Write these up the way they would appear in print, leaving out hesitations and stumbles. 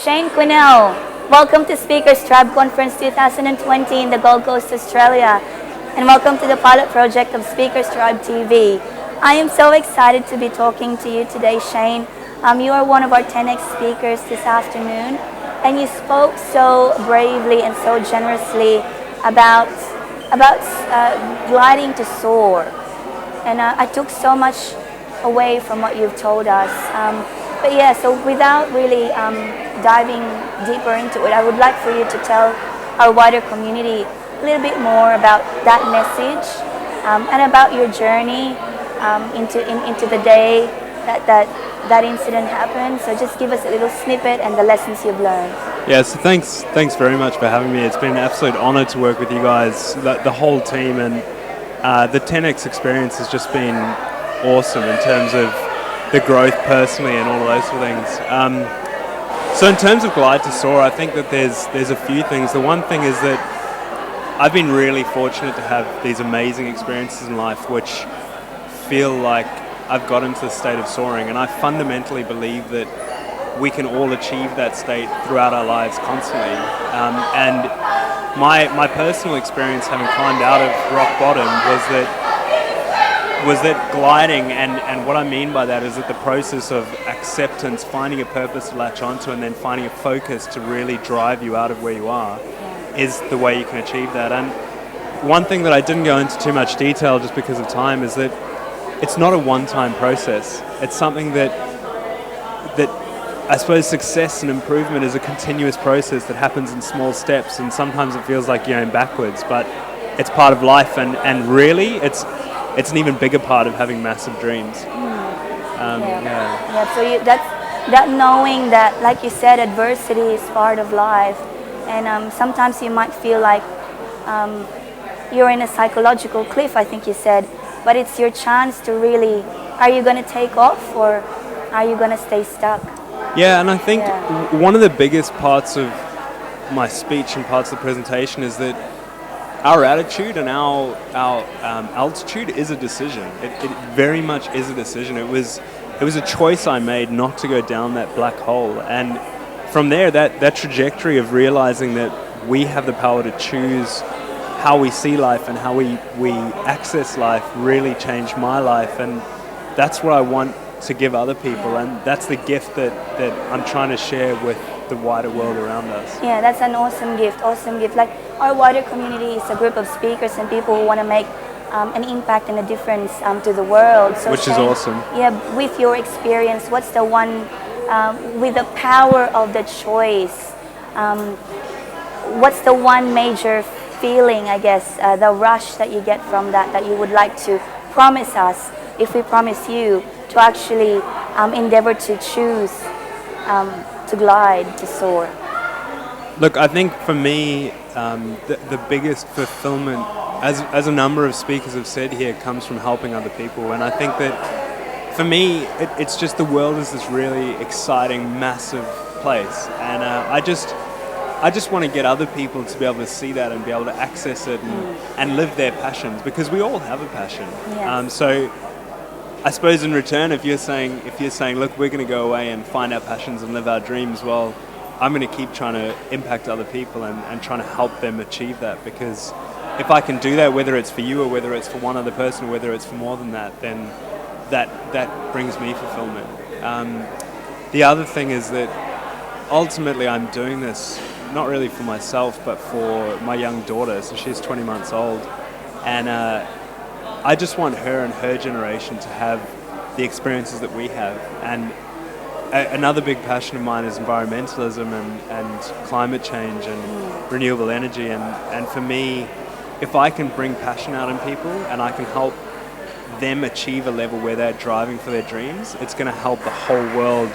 Shane Quinnell. Welcome to Speakers Tribe Conference 2020 in the Gold Coast, Australia. And welcome to the pilot project of Speakers Tribe TV. I am so excited to be talking to you today, Shane. You are one of our 10X speakers this afternoon, and you spoke so bravely and so generously about gliding to soar. And I took so much away from what you've told us. But yeah, so without really diving deeper into it, I would like for you to tell our wider community a little bit more about that message and about your journey into the day that incident happened. So just give us a little snippet and the lessons you've learned. Yeah, so thanks very much for having me. It's been an absolute honor to work with you guys, the whole team, and the 10X experience has just been awesome in terms of the growth personally and all of those sort of things. So in terms of Glide to Soar, I think that there's a few things. The one thing is that I've been really fortunate to have these amazing experiences in life which feel like I've gotten to the state of soaring, and I fundamentally believe that we can all achieve that state throughout our lives constantly. And my personal experience having climbed out of rock bottom was that gliding, and what I mean by that is that the process of acceptance, finding a purpose to latch onto, and then finding a focus to really drive you out of where you are is the way you can achieve that. And one thing that I didn't go into too much detail just because of time is that it's not a one-time process. It's something that I suppose success and improvement is a continuous process that happens in small steps, and sometimes it feels like you're going backwards, but it's part of life, and really it's an even bigger part of having massive dreams. So that knowing that, like you said, adversity is part of life, and sometimes you might feel like you're in a psychological cliff, I think you said, but it's your chance to really, are you going to take off or are you going to stay stuck? Yeah, and I think one of the biggest parts of my speech and parts of the presentation is that our attitude and our altitude is a decision. It very much is a decision. It was a choice I made not to go down that black hole, and from there, that trajectory of realizing that we have the power to choose how we see life and how we access life really changed my life, and that's what I want to give other people, and that's the gift that I'm trying to share with the wider world around us. Yeah, that's an awesome gift. Like, our wider community is a group of speakers and people who want to make an impact and a difference to the world. So which is awesome. Yeah, with your experience, what's the one, with the power of the choice, what's the one major feeling, I guess, the rush that you get from that you would like to promise us, if we promise you, to actually endeavor to choose to glide, to soar? Look, I think for me, the biggest fulfillment, as a number of speakers have said here, comes from helping other people. And I think that for me, it's just the world is this really exciting, massive place. And I just want to get other people to be able to see that and be able to access it and live their passions, because we all have a passion. Yes. So I suppose in return, if you're saying, look, we're going to go away and find our passions and live our dreams, well, I'm going to keep trying to impact other people and trying to help them achieve that, because if I can do that, whether it's for you or whether it's for one other person or whether it's for more than that, then that brings me fulfillment. The other thing is that ultimately I'm doing this not really for myself, but for my young daughter. So she's 20 months old, and I just want her and her generation to have the experiences that we have. And another big passion of mine is environmentalism and climate change and renewable energy. And for me, if I can bring passion out in people and I can help them achieve a level where they're driving for their dreams, it's going to help the whole world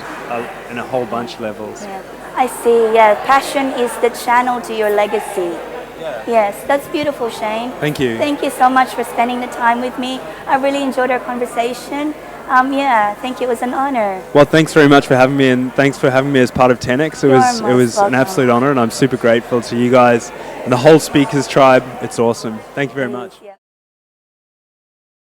in a whole bunch of levels. Yeah. I see, passion is the channel to your legacy. Yeah. Yes, that's beautiful, Shane. Thank you. Thank you so much for spending the time with me. I really enjoyed our conversation. Thank you. It was an honor. Well, thanks very much for having me, and thanks for having me as part of 10X. It was an absolute honor, and I'm super grateful to you guys and the whole Speakers Tribe. It's awesome. Thank you very much. Yeah.